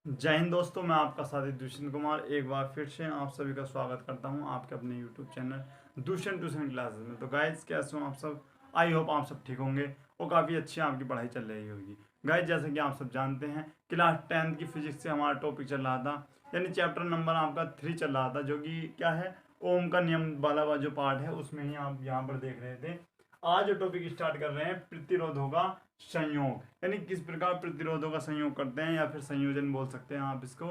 जय हिंद दोस्तों, मैं आपका साथी दुष्यंत कुमार एक बार फिर से आप सभी का स्वागत करता हूं आपके अपने YouTube channel Dushyant tuition classes में। तो गाइज कैसे हो आप सब। आई होप आप सब ठीक होंगे और काफ़ी अच्छी आपकी पढ़ाई चल रही होगी। गाइज जैसे कि आप सब जानते हैं क्लास 10th की फिजिक्स से हमारा टॉपिक चल रहा था, यानी चैप्टर नंबर आपका 3 चल रहा था, जो कि क्या है, ओम का नियम वाला जो पार्ट है उसमें ही आप यहाँ पर देख रहे थे। आज जो टॉपिक स्टार्ट कर रहे हैं प्रतिरोधों का संयोग, यानी किस प्रकार प्रतिरोधों का संयोग करते हैं, या फिर संयोजन बोल सकते हैं आप इसको।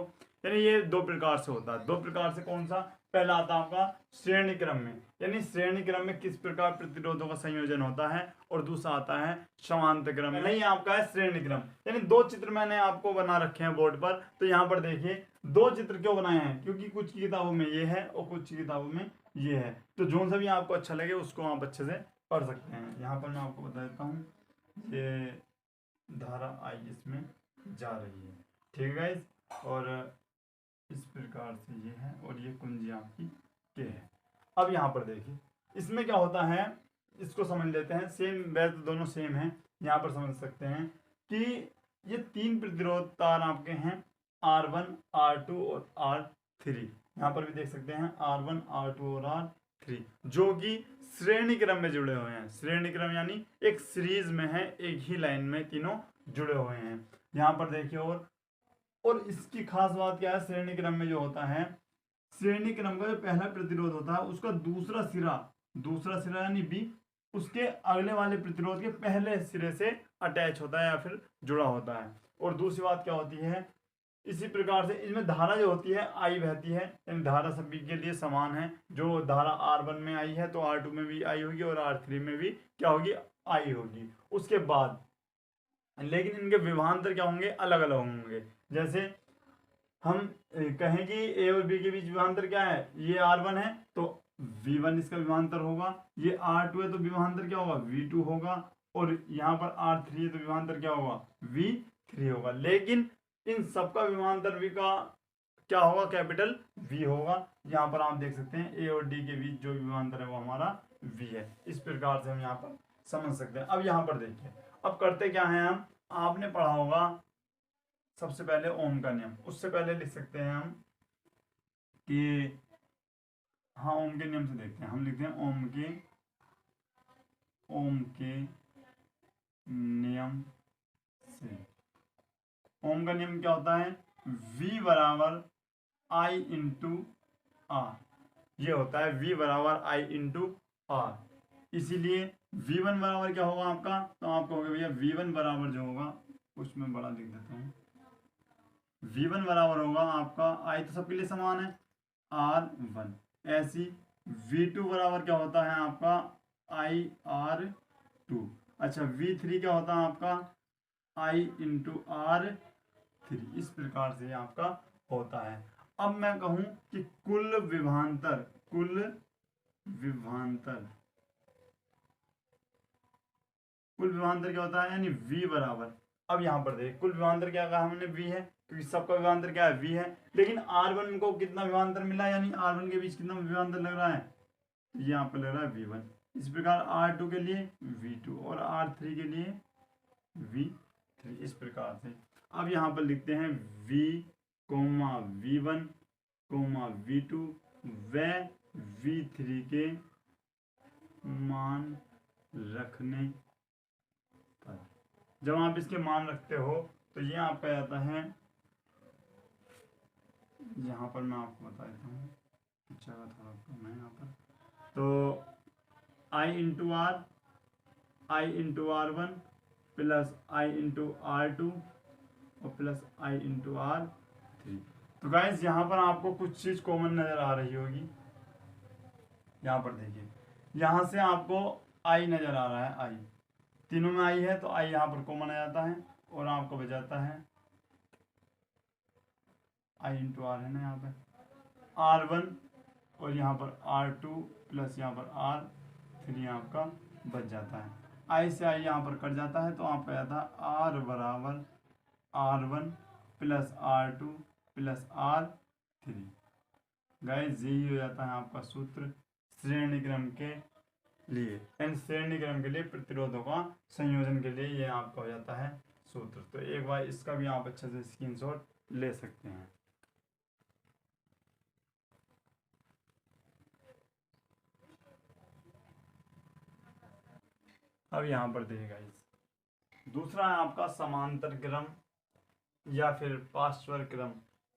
यानी ये दो प्रकार से होता है। दो प्रकार से कौन सा? पहला आता है आपका श्रेणी क्रम में, यानी श्रेणी क्रम में किस प्रकार प्रतिरोधों का संयोजन होता है, और दूसरा आता है समांतर क्रम में। नहीं, आपका है श्रेणी क्रम। यानी दो चित्र मैंने आपको बना रखे हैं बोर्ड पर, तो यहाँ पर देखिए दो चित्र क्यों बनाए हैं, क्योंकि कुछ की किताबों में ये है और कुछ की किताबों में ये है। तो जो सा भी आपको अच्छा लगे उसको आप अच्छे से पढ़ सकते हैं। यहाँ पर मैं आपको बता देता हूँ, ये धारा आई इसमें जा रही है, ठीक है गाइस। और इस प्रकार से ये है, और ये कुंजी आपकी के है। अब यहाँ पर देखिए इसमें क्या होता है, इसको समझ लेते हैं। सेम वैसे दोनों सेम है, यहाँ पर समझ सकते हैं कि ये तीन प्रतिरोध तार आपके हैं, R1 R2 और R3। यहाँ पर भी देख सकते हैं R1 R2 और R3, जो कि श्रेणी क्रम में जुड़े हुए हैं। श्रेणी क्रम यानी एक सीरीज में है, एक ही लाइन में तीनों जुड़े हुए हैं। यहाँ पर देखिए, और इसकी खास बात क्या है, श्रेणी क्रम में जो होता है, श्रेणी क्रम का जो पहला प्रतिरोध होता है उसका दूसरा सिरा यानी बी उसके अगले वाले प्रतिरोध के पहले सिरे से अटैच होता है या फिर जुड़ा होता है। और दूसरी बात क्या होती है, इसी प्रकार से इसमें धारा जो होती है आई बहती है, यानी धारा सभी के लिए समान है। जो धारा R1 में आई है तो R2 में भी आई होगी और R3 में भी क्या होगी, आई होगी। उसके बाद लेकिन इनके विभवांतर क्या होंगे, अलग अलग होंगे। जैसे हम कहें कि ए और बी के बीच विभवांतर क्या है, ये R1 है तो V1 इसका विभवांतर होगा, ये R2 है तो विभवांतर क्या होगा, V2 होगा, और यहाँ पर R3 है तो विभवांतर क्या होगा, V3 होगा। लेकिन इन सबका विभवांतर V का क्या होगा, कैपिटल V होगा। यहाँ पर आप देख सकते हैं ए और डी के बीच जो विभवांतर है वो हमारा V है। इस प्रकार से हम यहाँ पर समझ सकते हैं। अब यहाँ पर देखिए, अब करते क्या है हम, आपने पढ़ा होगा सबसे पहले ओम का नियम। उससे पहले लिख सकते हैं हम कि, हाँ ओम के नियम से देखते हैं। हम लिखते हैं ओम के नियम से। ओम का नियम क्या होता है, V बराबर I इंटू आर। ये होता है V बराबर I इंटू आर। इसीलिए V1 बराबर क्या होगा आपका, तो आप कहोगे भैया V1 बराबर जो होगा, उसमें बड़ा लिख देता हूँ, V1 बराबर होगा आपका, I तो सबके लिए समान है, R1। ऐसी V2 बराबर क्या होता है आपका, I R2। अच्छा, V3 क्या होता है आपका, I इंटू R3। इस प्रकार से आपका होता है। अब मैं कहूं कि कुल विभवांतर क्या होता है, यानी V बराबर। अब यहाँ पर देख, कुल विभवांतर क्या कहा हमने, V है, क्योंकि सबका विभवांतर क्या है, V है। लेकिन R1 को कितना विभवांतर मिला, यानी R1 के बीच कितना विभवांतर लग रहा है, तो यहाँ पर लग रहा है V1। इस प्रकार R2 के लिए V2 और R3 के लिए V3। इस प्रकार से अब यहाँ पर लिखते हैं V, V1, V2 व V3 के मान रखने पर। जब आप इसके मान रखते हो तो ये आपका जाता है, यहाँ पर मैं आपको बता देता हूँ, अच्छा थोड़ा कम है यहाँ पर, तो I into R1 plus I into R2 और प्लस I इंटू R3। तो गाइस यहाँ पर आपको कुछ चीज कॉमन नजर आ रही होगी। यहाँ पर देखिए, यहाँ से आपको I नजर आ रहा है, I तीनों में I है तो I यहाँ पर कॉमन आ जाता है, और आपको बच जाता है I इंटू R है ना, यहाँ पर R1 और यहाँ पर R2 प्लस यहाँ पर R3 आपका बच जाता है। I से I यहाँ पर कट जाता है तो आपका जाता है R बराबर R1 plus R2 plus R3। Guys यही हो जाता है आपका सूत्र श्रेणी क्रम के लिए, यानी श्रेणी क्रम के लिए प्रतिरोधों का संयोजन के लिए ये आपका हो जाता है सूत्र। तो एक बार इसका भी आप अच्छे से स्क्रीनशॉट ले सकते हैं। अब यहाँ पर देखिए गाइस, दूसरा है आपका समांतर क्रम या फिर पार्श्व क्रम।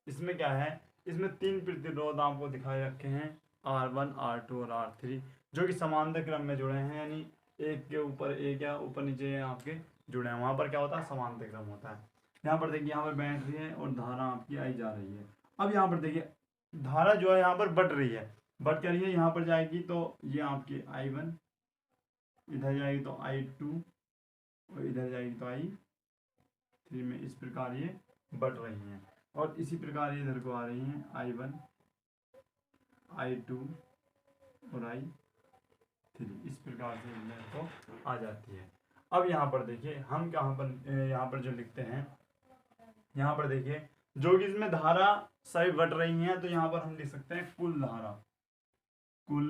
इसमें क्या है, इसमें 3 प्रतिरोध आपको दिखाए रखे हैं, R1, R2 और R3, जो कि समांतर क्रम में जुड़े हैं, यानी एक के ऊपर एक या ऊपर नीचे आपके जुड़े हैं। वहां पर क्या होता है, समांतर क्रम होता है। यहाँ पर देखिए, यहाँ पर बैटरी है और धारा आपकी आई जा रही है। अब यहाँ पर देखिए, धारा जो है यहाँ पर बढ़ रही है, बढ़ कर रही है, यहाँ पर जाएगी तो ये आपकी I1, इधर जाएगी तो I2 और इधर जाएगी तो I3 में इस प्रकार ये बढ़ रही हैं। और इसी प्रकार ये इधर को आ रही हैं, I1, I2 और I3, इस प्रकार से इधर को आ जाती है। अब यहाँ पर देखिए, हम यहाँ पर जो लिखते हैं, यहाँ पर देखिए, जो कि इसमें धारा सभी बढ़ रही हैं, तो यहाँ पर हम लिख सकते हैं कुल धारा। कुल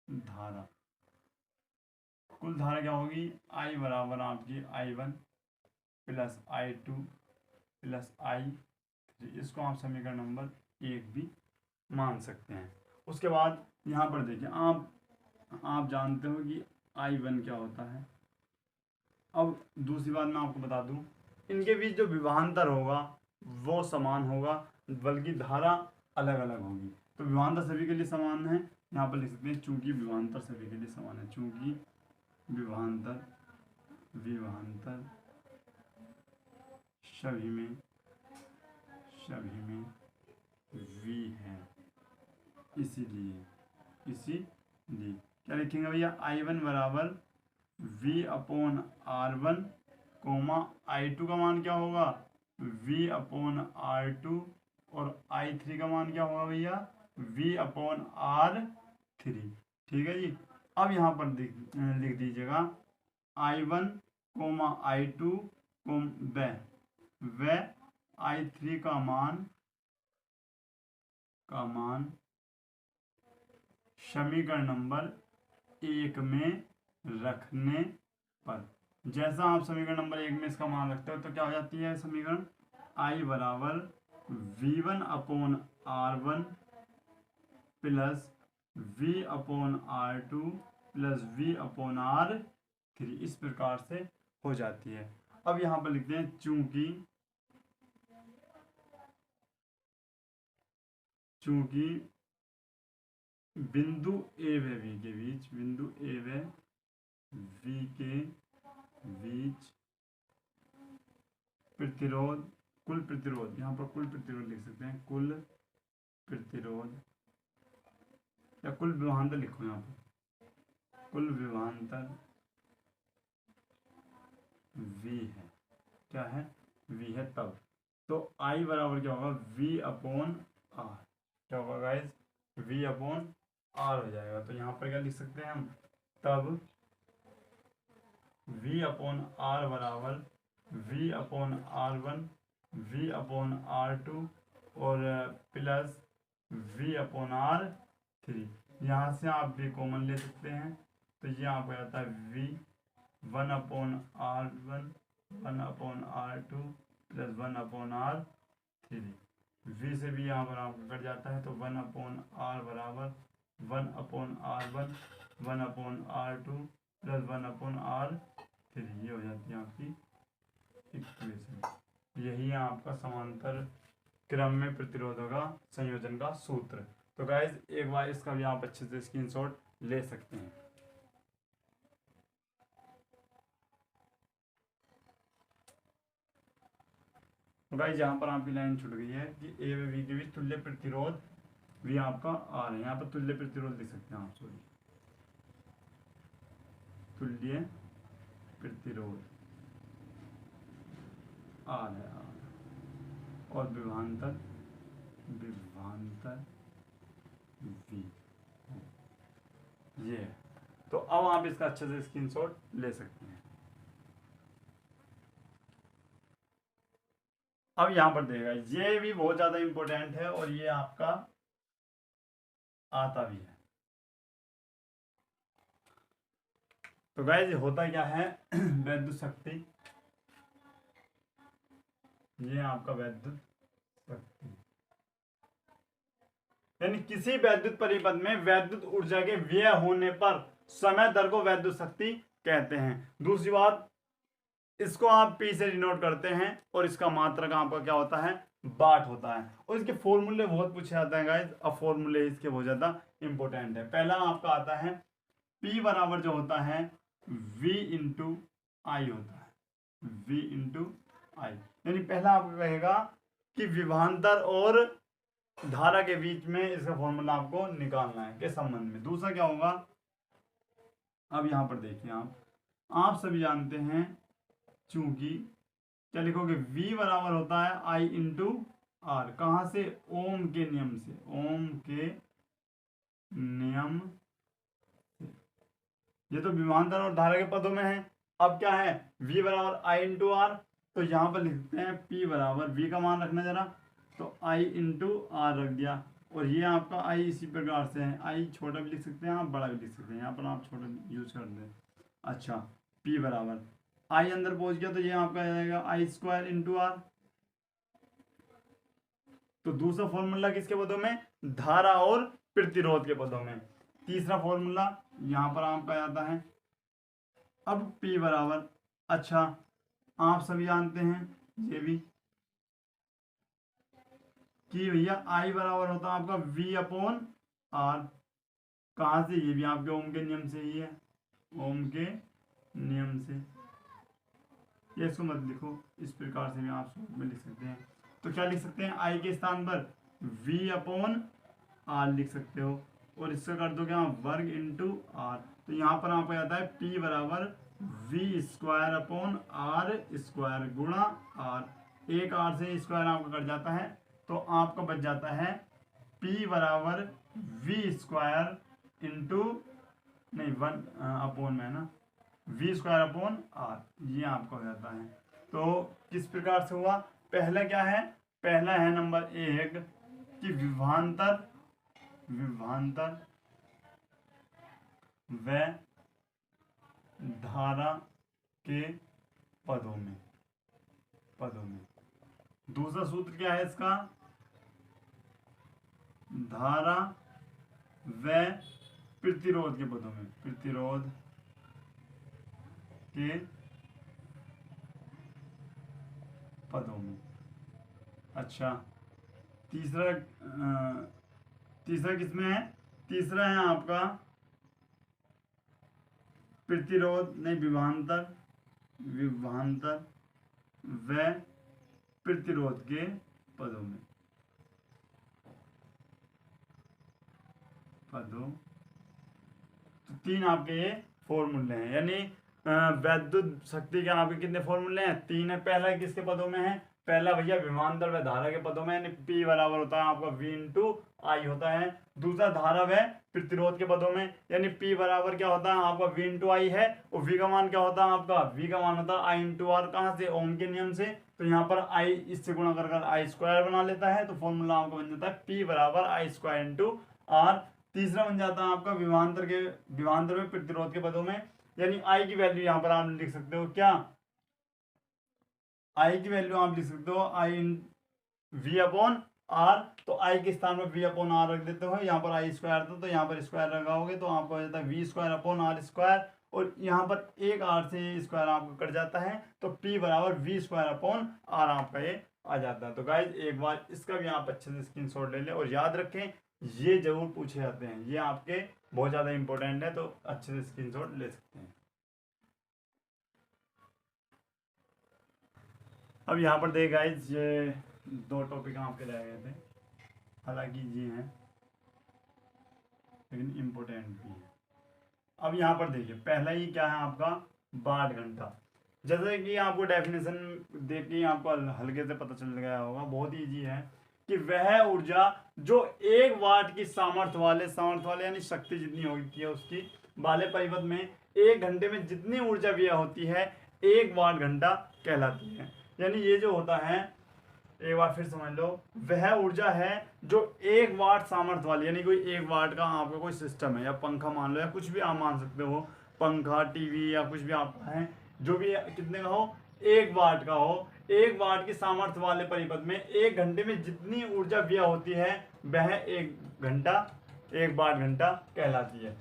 धारा, कुल धारा क्या होगी, I बराबर आपकी I1 plus I2 plus I3, इसको आप समीकरण नंबर 1 भी मान सकते हैं। उसके बाद यहाँ पर देखिए, आप जानते हो कि I1 क्या होता है। अब दूसरी बात मैं आपको बता दूं, इनके बीच जो विभवांतर होगा वो समान होगा, बल्कि धारा अलग अलग होगी। तो विभवांतर सभी के लिए समान है, यहाँ पर लिख सकते हैं चूंकि विभवांतर सभी के लिए समान है, चूंकि विभवांतर सभी में V है, इसीलिए क्या लिखेंगे भैया, I1 बराबर V/R1, I2 का मान क्या होगा, V/R2, और I3 का मान क्या होगा भैया, V/R3। ठीक है जी। अब यहाँ पर लिख दीजिएगा I1, I2 व I3 का मान समीकरण नंबर 1 में रखने पर, जैसा आप समीकरण नंबर 1 में इसका मान रखते हो तो क्या हो जाती है समीकरण, I बराबर V1/R1 plus V/R2 plus V/R3, इस प्रकार से हो जाती है। अब यहाँ पर लिखते हैं चूंकि बिंदु A व B के बीच, प्रतिरोध, कुल प्रतिरोध, यहाँ पर कुल प्रतिरोध लिख सकते हैं, कुल प्रतिरोध या कुल विभवांतर लिखो, यहाँ पर कुल विभवांतर V है, क्या है, V है। तब तो I बराबर क्या होगा, V/R, क्या होगा गाइस, V/R हो जाएगा। तो यहाँ पर क्या लिख सकते हैं हम, तब V/R बराबर V/R1 V/R2 और प्लस V/R3। यहाँ से आप भी कॉमन ले सकते हैं, तो ये आप हो जाता है V1/R1 1/R2 plus 1/R3। V से भी यहाँ पर आपका कट जाता है, तो 1/R बराबर 1/R1 1/R2 प्लस 1/R3, ये हो जाती है आपकी इक्वेशन। यही है आपका समांतर क्रम में प्रतिरोधों का संयोजन का सूत्र। तो गाइज एक बार इसका भी आप अच्छे से स्क्रीनशॉट ले सकते हैं। तो गाइज यहाँ पर आपकी लाइन छूट गई है कि ए व बी के बीच तुल्य प्रतिरोध भी आपका आ रहा है, यहाँ पर तुल्य प्रतिरोध लिख सकते हैं आप, सॉरी, तुल्य प्रतिरोध आ रहा है, और विभवांतर V, ये है। तो अब आप इसका अच्छे से स्क्रीनशॉट ले सकते हैं। अब यहां पर देगा, ये भी बहुत ज्यादा इंपॉर्टेंट है और ये आपका आता भी है। तो गाइस होता क्या है, वैद्युत शक्ति, ये आपका वैद्युत शक्ति। यानी किसी वैद्युत परिपथ में वैद्युत ऊर्जा के व्यय होने पर समय दर को वैद्युत शक्ति कहते हैं। दूसरी बात, इसको आप P से डिनोट करते हैं और इसका मात्रक आपका क्या होता है, वाट होता है। और इसके फॉर्मूले बहुत पूछे जाते हैं गाइस। अब फॉर्मूले इसके बहुत ज्यादा इंपॉर्टेंट है। पहला आपका आता है P बराबर जो होता है V इंटू आई होता है, V इंटू आई। यानी पहला आपको कहेगा कि विभवांतर और धारा के बीच में इसका फॉर्मूला आपको निकालना है के संबंध में। दूसरा क्या होगा, अब यहां पर देखिए आप सभी जानते हैं, चूंकि क्या लिखोगे, V बराबर होता है I इंटू आर। कहां से, ओम के नियम से, ओम के नियम से। ये तो विभवांतर और धारा के पदों में है। अब क्या है, V बराबर I इंटू आर, तो यहां पर लिखते हैं P बराबर, V का मान रखना जरा, तो I इंटू आर रख दिया। और ये आपका I इसी प्रकार से है, I छोटा भी लिख सकते हैं आप, बड़ा भी लिख सकते हैं, यहाँ पर आप छोटा यूज कर दें। अच्छा, P बराबर I अंदर पहुंच गया तो ये आपका आ जाएगा I स्क्वायर इंटू आर। तो दूसरा फॉर्मूला किसके पदों में, धारा और प्रतिरोध के पदों में। तीसरा फॉर्मूला यहां पर आपका आता है अब P बराबर, अच्छा आप सभी जानते हैं ये भी कि भैया I बराबर होता है आपका V अपॉन आर। कहां से, ये भी आपके ओम के नियम से ही है, ओम के नियम से। ये इसको मत लिखो, इस प्रकार से भी आप सूत्र में लिख सकते हैं। तो क्या लिख सकते हैं, I के स्थान पर V अपॉन आर लिख सकते हो, और इससे कर दो क्या, वर्ग इंटू आर। तो यहाँ पर आपको आता है P बराबर V square upon R square गुणा आर। एक आर से स्क्वायर आपका कट जाता है, तो आपका बच जाता है P बराबर V स्क्वायर इंटू, नहीं वन अपॉन में है ना, V स्क्वायर अपॉन आर, ये आपका हो जाता है। तो किस प्रकार से हुआ, पहला क्या है, पहला है नंबर 1 कि विभवांतर व धारा के पदों में। दूसरा सूत्र क्या है इसका, धारा व प्रतिरोध के पदों में, प्रतिरोध के पदों में। अच्छा, तीसरा किसमें है, तीसरा है आपका प्रतिरोध, नहीं विभवांतर व प्रतिरोध के पदों में, तो तीन आपके ये फॉर्मूले हैं। यानी वैद्युत शक्ति के आपके कितने फॉर्मूले हैं, 3 है। पहला किसके पदों में है, पहला भैया विभवांतर व धारा के पदों में, यानी P बराबर होता है आपका V इंटू आई होता है। दूसरा धारा व प्रतिरोध के पदों में, यानी P बराबर क्या होता है आपका V इंटू आई है, और V का मान क्या होता है आपका, V का मान होता है I इंटू आर। कहाँ से, ओम के नियम से। तो यहाँ पर I इससे गुणा कर आई स्क्वायर बना लेता है, तो फॉर्मूला आपका बन जाता है P बराबर आई स्क्वायर इंटू आर। तीसरा बन जाता है आपका विभवांतर में प्रतिरोध के पदों में, यानी I की वैल्यू यहाँ पर आप लिख सकते हो, क्या I की वैल्यू आप लिख सकते हो I इन V अपॉन आर। तो I के स्थान में V अपॉन आर रख देते हो, यहाँ पर I स्क्वायर था तो यहाँ पर स्क्वायर लगाओगे तो आपको हो जाता है V square upon R square, और यहाँ पर एक आर से स्क्वायर आपको कट जाता है, तो P बराबर V स्क्वायर अपॉन आर आपका ये आ जाता है। तो गाइज एक बार इसका भी आप अच्छे से स्क्रीनशॉट ले लें, और याद रखें ये जरूर पूछे जाते हैं, ये आपके बहुत ज़्यादा इंपॉर्टेंट है, तो अच्छे से स्क्रीनशॉट ले सकते हैं। अब यहाँ पर देख गाइज, ये 2 टॉपिक आपके रह गए थे, हालांकि ये हैं लेकिन इम्पोर्टेंट भी है। अब यहाँ पर देखिए, पहला ही क्या है आपका, वाट घंटा। जैसे कि आपको डेफिनेशन देख के आपको हल्के से पता चल गया होगा, बहुत ईजी है कि वह ऊर्जा जो 1 वाट की सामर्थ्य वाले यानी शक्ति जितनी होती है उसकी वाले परिपथ में 1 घंटे में जितनी ऊर्जा व्यय होती है 1 वाट घंटा कहलाती है। यानी ये जो होता है, एक बार फिर समझ लो, वह ऊर्जा है जो 1 वाट सामर्थ्य वाली, यानी कोई 1 वाट का आपका कोई सिस्टम है, या पंखा मान लो, या कुछ भी आप मान सकते हो, पंखा टीवी या कुछ भी आपका है, जो भी कितने का हो, 1 वाट का हो, 1 वाट की सामर्थ्य वाले परिपथ में 1 घंटे में जितनी ऊर्जा व्यय होती है वह 1 वाट घंटा कहलाती है।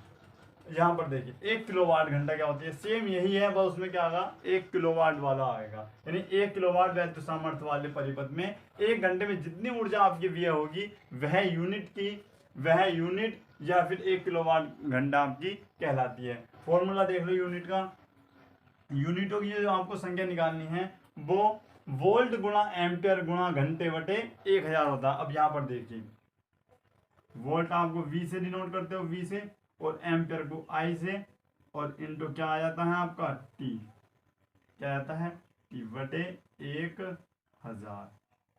यहाँ पर देखिए 1 किलोवाट घंटा क्या होती है, सेम यही है, बस उसमें क्या आएगा 1 किलोवाट वाला आएगा। यानी 1 किलोवाट वैद्युत सामर्थ्य वाले परिपथ में 1 घंटे में जितनी ऊर्जा आपकी व्यय होगी वह यूनिट या फिर 1 किलोवाट घंटा आपकी कहलाती है। फॉर्मूला देख लो यूनिट का। यूनिटों की जो आपको संख्या निकालनी है वो वोल्ट गुणा एम्पियर गुणा घंटे बटे 1000 होता है। अब यहाँ पर देखिए वोल्ट आपको V से डिनोट करते हो, V से, और एम्पियर को I से, और इनटू क्या आ जाता है आपका T, क्या आता है T बटे 1000,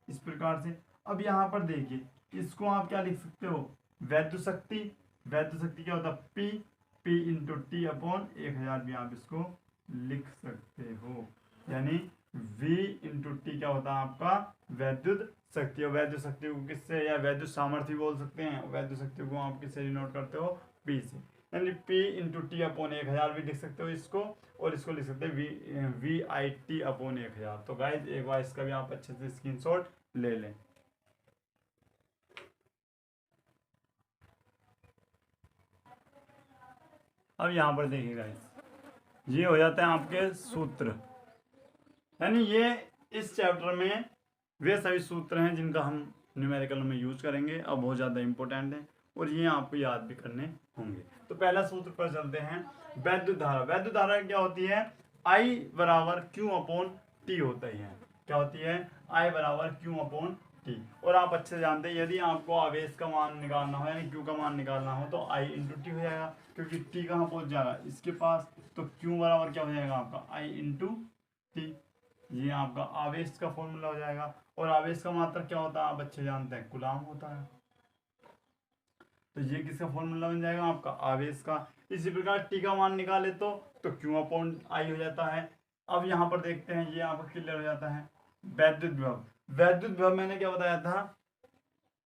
इस प्रकार से। अब यहाँ पर देखिए इसको आप क्या लिख सकते हो, वैद्युत शक्ति क्या होता है P इंटू T अपॉन 1000 भी आप इसको लिख सकते हो। यानी V इंटू टी क्या होता है आपका वैद्युत शक्ति। और वैद्युत शक्ति को किससे, या वैद्युत सामर्थ्य बोल सकते हैं, वैद्युत शक्ति को आप किससे डिनोट करते हो, P से। यानी P इंटू टी अपॉन 1000 भी लिख सकते हो इसको, और इसको लिख सकते हैं वी आई टी अपॉन 1000। तो गाइस एक बार इसका भी आप अच्छे से स्क्रीनशॉट ले लें। अब यहाँ पर देखिए गाइस, ये हो जाते हैं आपके सूत्र। यानी ये इस चैप्टर में वे सभी सूत्र हैं जिनका हम न्यूमेरिकल में यूज करेंगे, अब बहुत ज़्यादा इंपॉर्टेंट है और ये आपको याद भी करने होंगे। तो पहला सूत्र पर चलते हैं, वैद्युत धारा क्या होती है, I बराबर Q अपॉन T होता ही है। क्या होती है, I बराबर Q अपॉन T। और आप अच्छे जानते हैं यदि आपको आवेश का मान निकालना हो यानी Q का मान निकालना हो तो I इंटू टी हो जाएगा, क्योंकि T कहाँ पहुँच जाएगा इसके पास, तो Q बराबर क्या हो जाएगा आपका I इंटू टी। ये आपका आवेश का फॉर्मूला हो जाएगा। और आवेश का मात्रक क्या होता है आप अच्छे जानते हैं, कूलाम होता है। तो ये किसका फॉर्मूला बन जाएगा आपका आवेश का। इसी प्रकार टी का मान निकाले तो Q अपॉन आई हो जाता है। अब यहाँ पर देखते हैं, ये आपका क्लियर हो जाता है। वैद्युत विभव मैंने क्या बताया था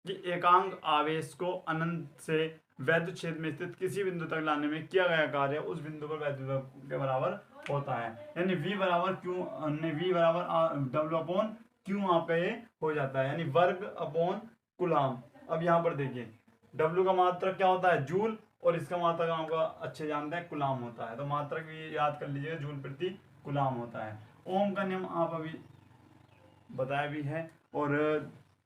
कि एकांक आवेश को अनंत से वैद्युत क्षेत्र में स्थित किसी बिंदु तक लाने में किया गया कार्य उस बिंदु पर वैद्युत विभव के बराबर होता है। यानी V बराबर W अपॉन Q आपका ये हो जाता है, यानी वर्ग अपॉन कूलाम। अब यहाँ पर देखिए W का मात्रक क्या होता है, जूल, और इसका मात्रक आपका अच्छे जानते हैं कूलाम होता है। तो मात्रक भी याद कर लीजिएगा, जूल प्रति कूलाम होता है। ओम का नियम आप अभी बताया भी है और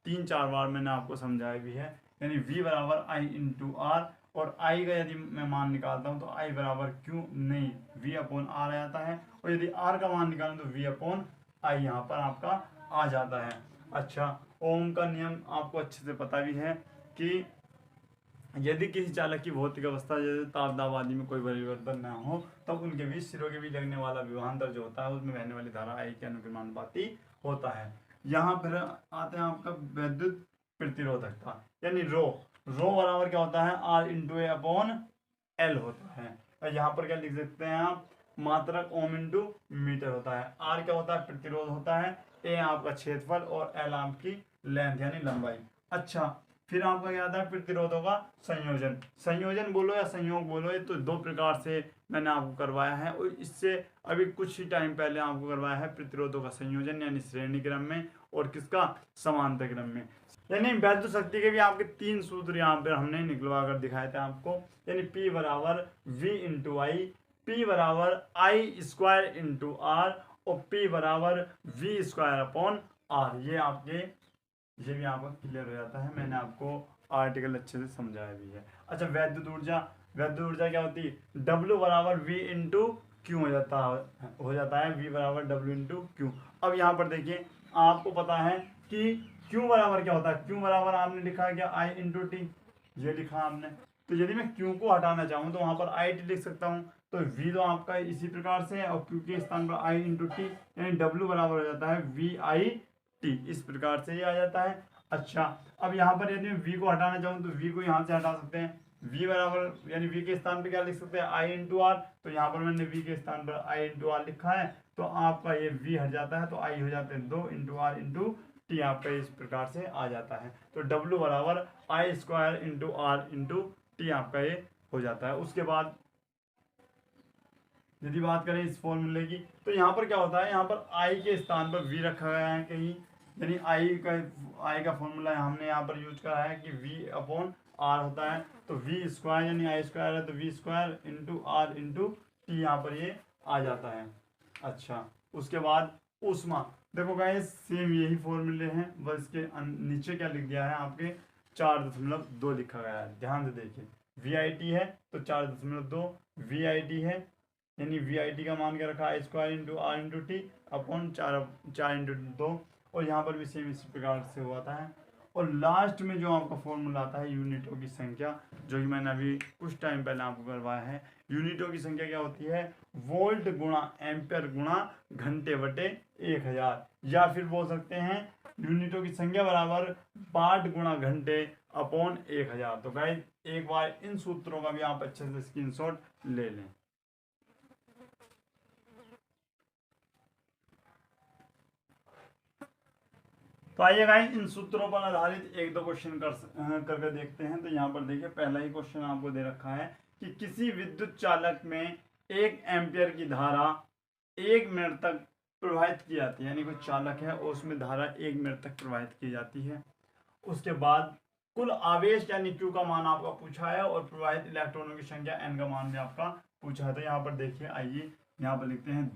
3-4 बार मैंने आपको समझाया भी है। यानी V बराबर I इंटू आर, और I का यदि मैं मान निकालता हूँ तो I बराबर V अपॉन आर आ जाता है, और यदि R का मान निकालूँ तो V अपॉन I यहाँ पर आपका आ जाता है। अच्छा, ओम का नियम आपको अच्छे से पता भी है कि यदि किसी चालक की भौतिक अवस्था जैसे ताप दाब आदि में कोई परिवर्तन न हो तब तो उनके बीच सिरों के बीच लगने वाला विभवांतर जो होता है उसमें बहने वाली धारा I के अनुक्रमानुपाती होता है। यहाँ फिर आते हैं आपका वैद्युत प्रतिरोधकता, यानी रो बराबर क्या होता है R इंटू ए अपॉन एल होता है। और यहाँ पर क्या लिख सकते हैं आप, मात्रक ओम इंटू मीटर होता है। R क्या होता है, प्रतिरोध होता है, ए आपका क्षेत्रफल, और एल आपकी लेंथ यानी लंबाई। अच्छा, फिर आपका क्या आता है प्रतिरोधों का संयोजन बोलो या संयोग बोलो, ये तो 2 प्रकार से मैंने आपको करवाया है, और इससे अभी कुछ ही टाइम पहले आपको करवाया है प्रतिरोधों का संयोजन यानी श्रेणी क्रम में, और किसका समांतर क्रम में। यानी वैद्युत शक्ति के भी आपके 3 सूत्र यहाँ पर हमने निकलवा कर दिखाए थे आपको। यानी P बराबर V इंटू आई, P बराबर आई स्क्वायर इंटू आर, और P बराबर V स्क्वायर अपॉन आर। ये भी आपका क्लियर हो जाता है, मैंने आपको आर्टिकल अच्छे से समझाया भी है। अच्छा, वैद्युत ऊर्जा क्या होती है, W बराबर V इंटू क्यू हो जाता है, V बराबर W इंटू क्यू। अब यहाँ पर देखिए आपको पता है कि Q बराबर क्या होता है, Q बराबर आपने लिखा है क्या I इंटू टी, ये लिखा आपने। तो यदि मैं Q को हटाना चाहूँ तो वहाँ पर I टी लिख सकता हूँ, तो V तो आपका इसी प्रकार से, और Q के स्थान पर I इंटू टी, यानी W बराबर हो जाता है V आई टी, इस प्रकार से ये आ जाता है। अच्छा, अब यहाँ पर यदि मैं V को हटाना चाहूँ तो V को यहाँ से हटा सकते हैं, V बराबर यानी V के स्थान पे क्या लिख सकते हैं I इंटू आर, तो यहाँ पर मैंने V के स्थान पर I इंटू आर लिखा है, तो आपका ये V हट जाता है तो I हो जाते हैं 2 इंटू आर इंटू टी, आपका इस प्रकार से आ जाता है। तो W बराबर I square into R into T आपका ये हो जाता है। उसके बाद यदि बात करें इस फॉर्मूले की, तो यहाँ पर क्या होता है, यहाँ पर आई के स्थान पर वी रखा गया है कहीं, यानी आई का फॉर्मूला हमने यहाँ पर यूज करा है कि वी अपॉन आर होता है। तो वी स्क्वायर यानी आई स्क्वायर है, तो V square into R into T यहाँ पर ये आ जाता है। अच्छा, उसके बाद उष्मा, देखो गाइस सेम यही फॉर्मूले हैं, बस इसके नीचे क्या लिख दिया है आपके 4.2 लिखा गया है। ध्यान से देखिए, वी आई टी है तो 4.2 वी आई टी है, यानी वी आई टी का मान क्या रखा, I square into R into T upon 4 into 2, और यहाँ पर भी सेम इसी प्रकार से हुआ है। और लास्ट में जो आपका फॉर्मूला आता है यूनिटों की संख्या, जो कि मैंने अभी कुछ टाइम पहले आपको करवाया है। यूनिटों की संख्या क्या होती है, वोल्ट गुणा एम्पियर गुणा घंटे बटे 1000, या फिर बोल सकते हैं यूनिटों की संख्या बराबर वाट गुणा घंटे अपॉन 1000। तो गाइस एक बार इन सूत्रों का भी आप अच्छे से स्क्रीनशॉट ले लें। तो आइए गाइस इन सूत्रों पर आधारित एक दो क्वेश्चन करके देखते हैं। तो यहाँ पर देखिए, पहला ही क्वेश्चन आपको दे रखा है कि किसी विद्युत चालक में 1 एम्पियर की धारा 1 मिनट तक प्रवाहित की जाती है, यानी कोई चालक है और उसमें धारा 1 मिनट तक प्रवाहित की जाती है। उसके बाद कुल आवेश यानी Q का मान आपका पूछा है, और प्रवाहित इलेक्ट्रॉनों की संख्या N का मान भी आपका पूछा है। तो यहाँ पर देखिए, आइए यहाँ पर लिखते हैं,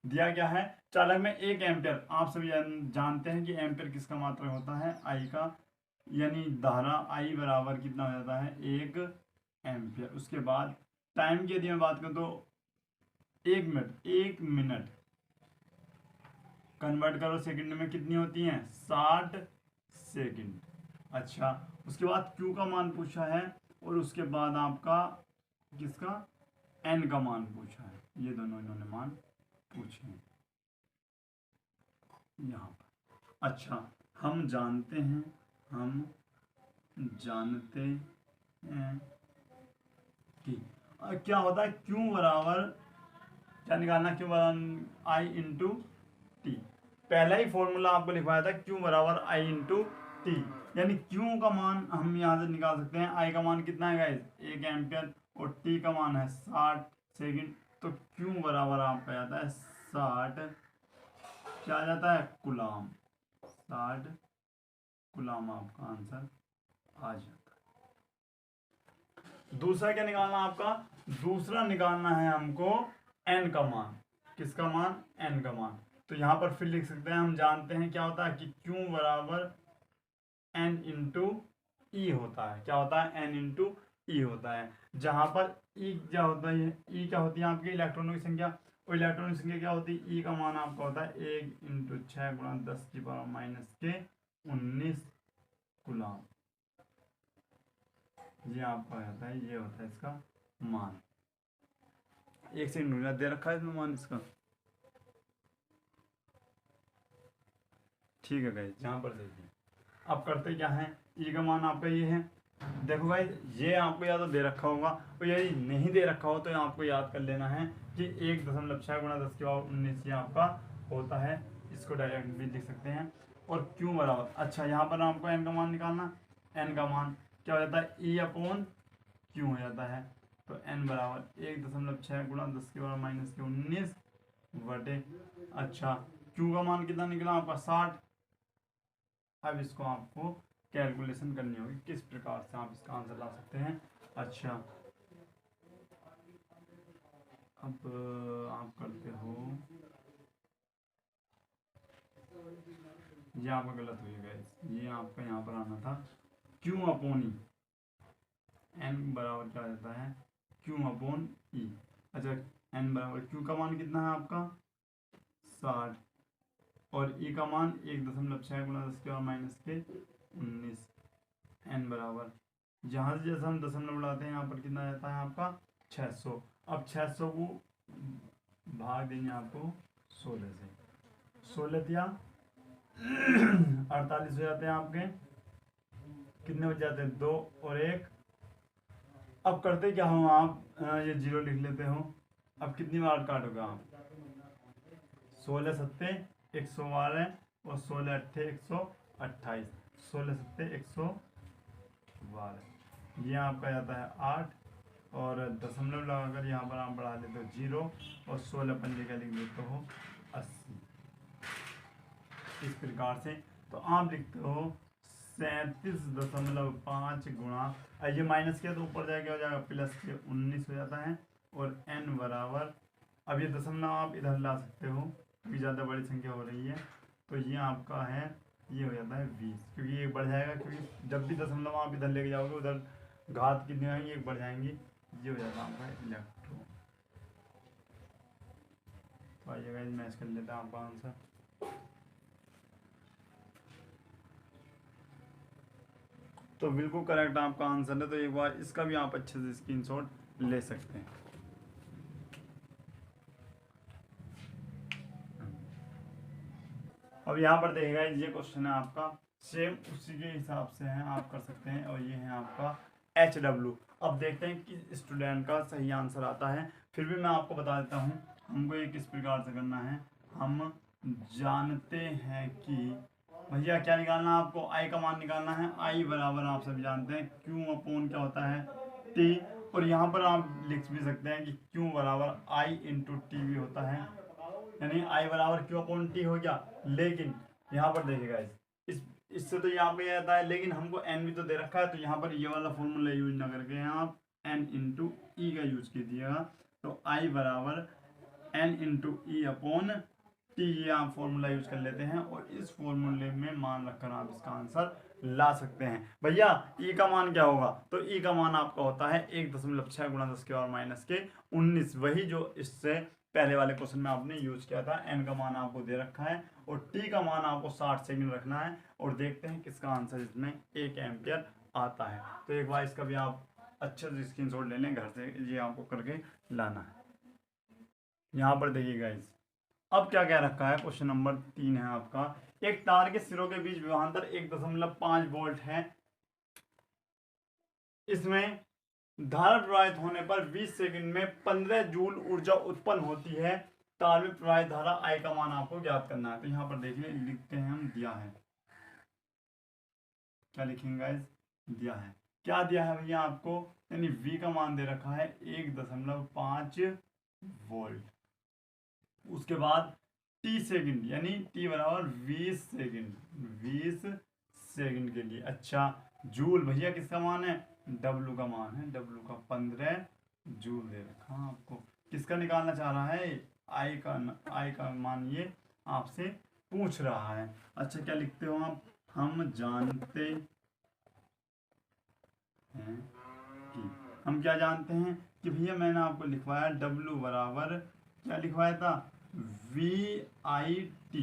दिया क्या है, चालक में 1 एम्पियर, आप सभी जानते हैं कि एम्पियर किसका मात्रक होता है, आई का, यानी धारा आई बराबर कितना हो जाता है, 1 एम्पियर। उसके बाद टाइम की यदि मैं बात करूं तो 1 मिनट कन्वर्ट करो सेकंड में कितनी होती हैं, 60 सेकंड। अच्छा, उसके बाद क्यू का मान पूछा है, और उसके बाद आपका किसका, एन का मान पूछा है। ये दोनों इन्होंने मान पूछे हैं यहाँ पर। अच्छा, हम जानते हैं कि क्या होता है, क्यू बराबर क्या निकालना, क्यू बराबर आई इंटू टी। पहला ही फॉर्मूला आपको लिखवाया था, क्यू बराबर आई इंटू टी, यानी क्यू का मान हम यहाँ से निकाल सकते हैं। आई का मान कितना है गाइस, 1 एम्पियर, और टी का मान है 60 सेकंड। तो क्यू बराबर आपका जाता है 60, क्या आ जाता है, कुलाम, 60 कुलाम आपका आंसर आ जाता है। दूसरा क्या निकालना आपका, दूसरा निकालना है हमको एन का मान, किसका मान, एन का मान। तो यहाँ पर फिर लिख सकते हैं, हम जानते हैं क्या होता है कि क्यू बराबर एन इंटू ई होता है। क्या होता है, एन इंटू ई होता है, जहां पर ई क्या होता है, ई क्या होती है आपकी इलेक्ट्रॉनों की संख्या, और इलेक्ट्रॉनों की संख्या क्या होती है, ई का मान आपका होता है 1 इंटू 6 गुणा 10 की पावर माइनस के 19 गुलाम। ये आपका होता है, ये होता है इसका मान। एक सेकंड दे रखा है इसमें मान इसका, ठीक है गाइस। जहां पर देखिए, अब करते क्या है, ई का मान आपका ये है। देखो भाई, ये आपको या तो दे रखा होगा, और यदि नहीं दे रखा हो तो आपको याद कर लेना है कि 1.6 गुणा 10 की पावर 19 ये आपका होता है। इसको डायरेक्ट भी लिख सकते हैं। और क्यू बराबर, अच्छा यहाँ पर आपको एन का मान निकालना, एन का मान क्या हो जाता है, ई अपॉन क्यू हो जाता है। तो एन बराबर 1.6 गुणा 10 की पावर माइनस के 19 बटे, अच्छा क्यू का मान कितना निकला आपका 60। अब इसको आपको कैलकुलेशन करनी होगी, किस प्रकार से आप इसका आंसर ला सकते हैं। अच्छा, अब आप करते हो, ये आपका गलत हुई गाइस, ये आपका यहाँ पर आना था क्यू अपॉन ई, एन बराबर क्या रहता है, क्यू अपॉन ई। अच्छा, एन बराबर क्यू का मान कितना है आपका 60, और ई का मान 1.6 गुणा 10 के माइनस के 19, एन बराबर, जहाँ से जैसे हम दशमलव बढ़ाते हैं यहाँ पर कितना रहता है आपका 600। अब 600 को भाग देंगे आपको 16 से, 16 दिया 48 हो जाते हैं आपके, कितने बच जाते हैं 2 और 1। अब करते क्या हो आप, ये 0 लिख लेते हो। अब कितनी बार काटोगे आप, 16 सत्ते 112 और 16 अट्ठे 128, 16 सत्ते 112, ये आपका जाता है 8 और दशमलव लगाकर यहाँ पर आप बढ़ा लेते हो 0 और 16 पंजे का लिख देते हो 80। इस प्रकार से तो आप लिखते हो 37.5 गुणा, ये माइनस किया तो ऊपर जाके हो जाएगा प्लस के 19 हो जाता है। और n बराबर, अब ये दशमलव आप इधर ला सकते हो क्योंकि ज़्यादा बड़ी संख्या हो रही है, तो ये आपका है, ये हो जाता है 20, क्योंकि ये बढ़ जाएगा, क्योंकि जब भी दशमलव आप इधर लेके जाओगे उधर घात कितनी आएंगी, एक बढ़ जाएंगी। ये हो जाता है आपका इलेक्ट्रॉन। तो आइएगा मैच कर लेते हैं आपका आंसर। तो बिल्कुल करेक्ट आपका आंसर है। तो एक बार इसका भी आप अच्छे से स्क्रीनशॉट ले सकते हैं। अब यहाँ पर देखिएगा ये क्वेश्चन है आपका, सेम उसी के हिसाब से है, आप कर सकते हैं। और ये है आपका HW। अब देखते हैं कि स्टूडेंट का सही आंसर आता है। फिर भी मैं आपको बता देता हूँ हमको ये किस प्रकार से करना है। हम जानते हैं कि भैया क्या निकालना है आपको, आई का मान निकालना है। आई बराबर आप सभी जानते हैं क्यू अपोन क्या होता है, टी। और यहाँ पर आप लिख भी सकते हैं कि क्यू बराबर आई इंटू टी भी होता है, यानी आई बराबर क्यू अपॉन टी हो गया। लेकिन यहाँ पर देखिएगा इससे तो यहाँ पे आता है, लेकिन हमको एन भी तो दे रखा है, तो यहाँ पर ये वाला फॉर्मूला यूज ना करके आप एन इंटू ई का यूज कीजिएगा। तो आई बराबर N into E upon T, ये आप फॉर्मूला यूज कर लेते हैं और इस फॉर्मूले में मान रखकर आप इसका आंसर ला सकते हैं। भैया ई का मान क्या होगा, तो ई का मान आपका होता है 1.6 गुणा 10 के और माइनस के 19, वही जो इससे पहले वाले क्वेश्चन में आपने यूज किया था। एन का मान आपको दे रखा है और टी का मान आपको 60 सेकंड रखना है। और देखते हैं किसका आंसर इसमें 1 एम्पियर आता है। तो एक बार इसका भी आप अच्छे से स्क्रीनशॉट ले लें घर से, ये आपको करके लाना है। यहाँ पर देखिएगा अब क्या क्या रखा है, क्वेश्चन नंबर 3 है आपका। एक तार के सिरों के बीच विभवांतर 1.5 वोल्ट है। इसमें धारा प्रवाहित होने पर 20 सेकंड में 15 जूल ऊर्जा उत्पन्न होती है। तार में प्रवाहित धारा आई का मान आपको ज्ञात करना है। तो यहाँ पर देखिए लिखते हैं हम, दिया है, क्या लिखेंगे गाइस, दिया है, क्या दिया है भैया आपको, यानी V का मान दे रखा है 1.5 वोल्ट। उसके बाद T सेकंड, यानी T बराबर 20 सेकंड, 20 सेकंड के लिए। अच्छा जूल भैया किसका मान है, W का मान है, W का 15 जूल दे रखा है आपको। किसका निकालना चाह रहा है, आई का मान ये आपसे पूछ रहा है। अच्छा क्या लिखते हो आप, हम जानते हैं कि, हम क्या जानते हैं कि भैया मैंने आपको लिखवाया W बराबर क्या लिखवाया था, VIT,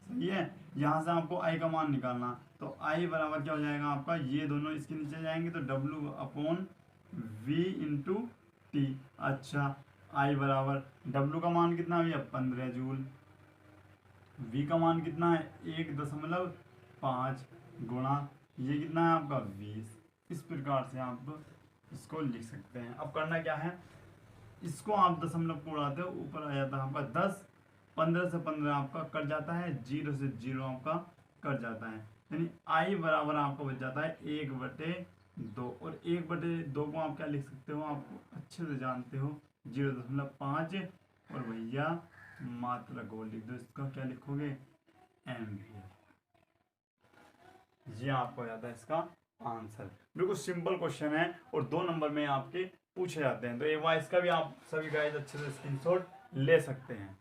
सही है। यहाँ से आपको आई का मान निकालना, तो आई बराबर क्या हो जाएगा आपका, ये दोनों इसके नीचे जाएंगे तो W upon V into T. अच्छा आई बराबर W का मान कितना भैया 15 जूल, V का मान कितना है 1.5 गुणा ये कितना है आपका 20। इस प्रकार से आप इसको लिख सकते हैं। अब करना क्या है, इसको आप दशमलव को उड़ाते हो, ऊपर आ जाता है आपका 10, 15 से 15 आपका कट जाता है, 0 से 0 आपका कट जाता है, यानी आई बराबर आपको बच जाता है 1/2। और 1/2 को आप क्या लिख सकते हो, आप अच्छे से जानते हो 0.5, और भैया मात्रा को लिख दो, इसका क्या लिखोगे एम्पियर। ये आपको हो जाता है इसका आंसर। बिल्कुल सिंपल क्वेश्चन है और 2 नंबर में आपके पूछे जाते हैं। तो एक बार इसका भी आप सभी गाइस अच्छे से स्क्रीनशॉट ले सकते हैं।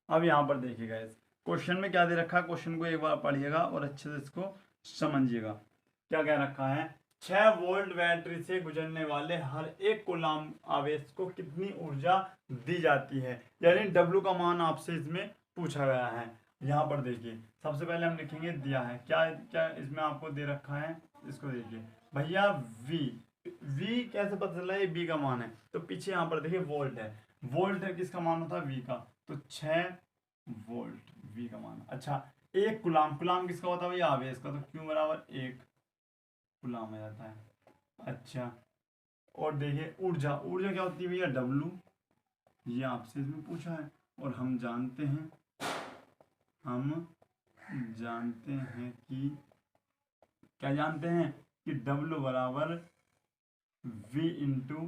अब यहाँ पर देखिएगा इस क्वेश्चन में क्या दे रखा है, क्वेश्चन को एक बार पढ़िएगा और अच्छे से इसको समझिएगा। क्या क्या रखा है, 6 वोल्ट बैटरी से गुजरने वाले हर एक कूलाम आवेश को कितनी ऊर्जा दी जाती है, यानी W का मान आपसे इसमें पूछा गया है। यहाँ पर देखिए सबसे पहले हम लिखेंगे, दिया है क्या क्या इसमें आपको दे रखा है, इसको देखिए भैया V कैसे पता चला है, B का मान है, तो पीछे यहाँ पर देखिए वोल्ट है, वोल्ट है किसका मान होता है V का, तो 6 वोल्ट V का मान। अच्छा एक कुलाम किसका होता है भैया, आवेश का, तो Q बराबर 1 कुलाम आ जाता है। अच्छा और देखिए ऊर्जा क्या होती है भैया W, ये आपसे इसमें पूछा है और हम जानते हैं कि क्या जानते हैं कि W बराबर V इंटू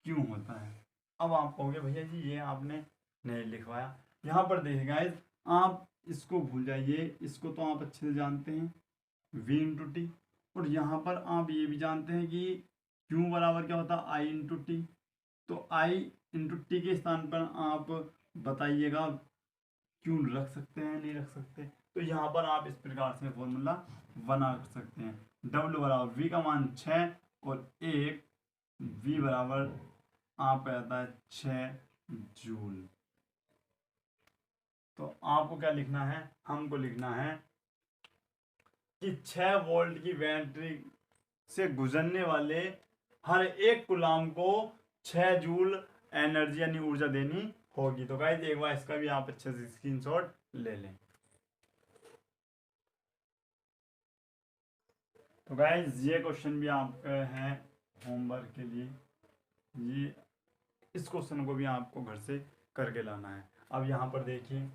क्यू होता है। अब आप कहोगे भैया जी ये आपने नहीं लिखवाया। यहाँ पर देखिए गाइस, आप इसको भूल जाइए, इसको तो आप अच्छे से जानते हैं V इंटू टी, और यहाँ पर आप ये भी जानते हैं कि Q बराबर क्या होता है I इंटू टी। तो I इंटू टी के स्थान पर आप बताइएगा क्यों रख सकते हैं नहीं रख सकते। तो यहाँ पर आप इस प्रकार से फॉर्मूला बना सकते हैं। W बराबर V का मान 6 और 1 V बराबर आपका आता है 6 जूल। तो आपको क्या लिखना है, हमको लिखना है कि 6 वोल्ट की बैटरी से गुजरने वाले हर एक कूलाम को 6 जूल एनर्जी यानी ऊर्जा देनी होगी। तो गाइस एक बार इसका भी आप अच्छे से स्क्रीनशॉट ले लें। तो गाइस ये क्वेश्चन भी आपका है होमवर्क के लिए, ये इस क्वेश्चन को भी आपको घर से करके लाना है। अब यहाँ पर देखिए,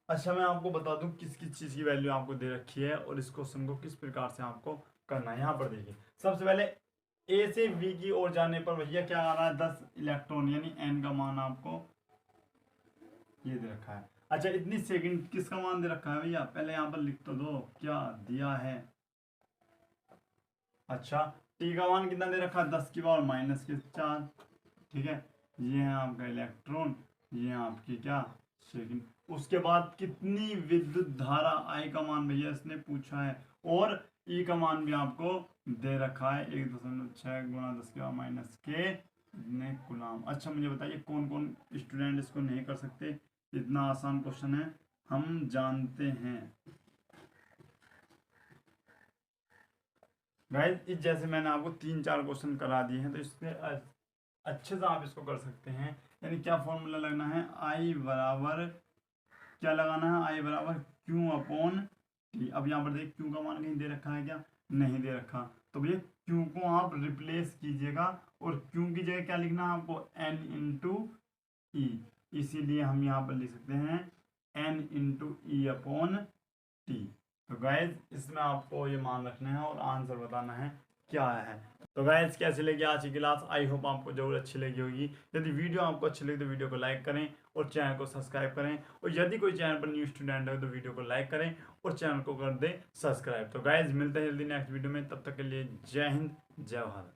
अच्छा मैं आपको बता दूं किस किस चीज़ की वैल्यू आपको दे रखी है और इस क्वेश्चन को किस प्रकार से आपको करना है। यहाँ पर देखिए, सबसे पहले ए से बी की ओर जाने पर भैया क्या आ रहा है 10 इलेक्ट्रॉन, यानी एन का मान आपको ये दे रखा है। अच्छा इतनी सेकंड किसका मान दे रखा है भैया, पहले यहाँ पर लिख तो दो क्या दिया है। अच्छा टी का मान कितना दे रखा है 10 की पावर माइनस के 4, ठीक है। ये है आपका इलेक्ट्रॉन, ये है आपकी क्या सेकंड। उसके बाद कितनी विद्युत धारा आई का मान भैया इसने पूछा है, और ई का मान भी आपको दे रखा है 1.6 गुणा 10 की पावर माइनस के कूलाम। अच्छा मुझे बताइए कौन कौन स्टूडेंट इसको नहीं कर सकते, इतना आसान क्वेश्चन है हम जानते हैं। गाइस इस जैसे मैंने आपको 3-4 क्वेश्चन करा दिए हैं, तो इससे अच्छे से आप इसको कर सकते हैं। यानी क्या फॉर्मूला लगना है, आई बराबर क्या लगाना है, आई बराबर क्यू अपॉन टी। अब यहाँ पर देखिए क्यू का मान कहीं दे रखा है क्या, नहीं दे रखा। तो भैया क्यू को आप रिप्लेस कीजिएगा और क्यू की जगह क्या लिखना है आपको एन इंटू ई, इसीलिए हम यहाँ पर लिख सकते हैं N into E upon T. तो गाइज इसमें आपको ये मान रखना है और आंसर बताना है क्या है। तो गाइज कैसी लगी आज की क्लास, आई होप आपको जरूर अच्छी लगी होगी। यदि वीडियो आपको अच्छी लगी तो वीडियो को लाइक करें और चैनल को सब्सक्राइब करें, और यदि कोई चैनल पर न्यू स्टूडेंट है तो वीडियो को लाइक करें और चैनल को कर दें सब्सक्राइब। तो गाइज मिलते हैं जल्दी नेक्स्ट वीडियो में, तब तक के लिए जय हिंद जय भारत।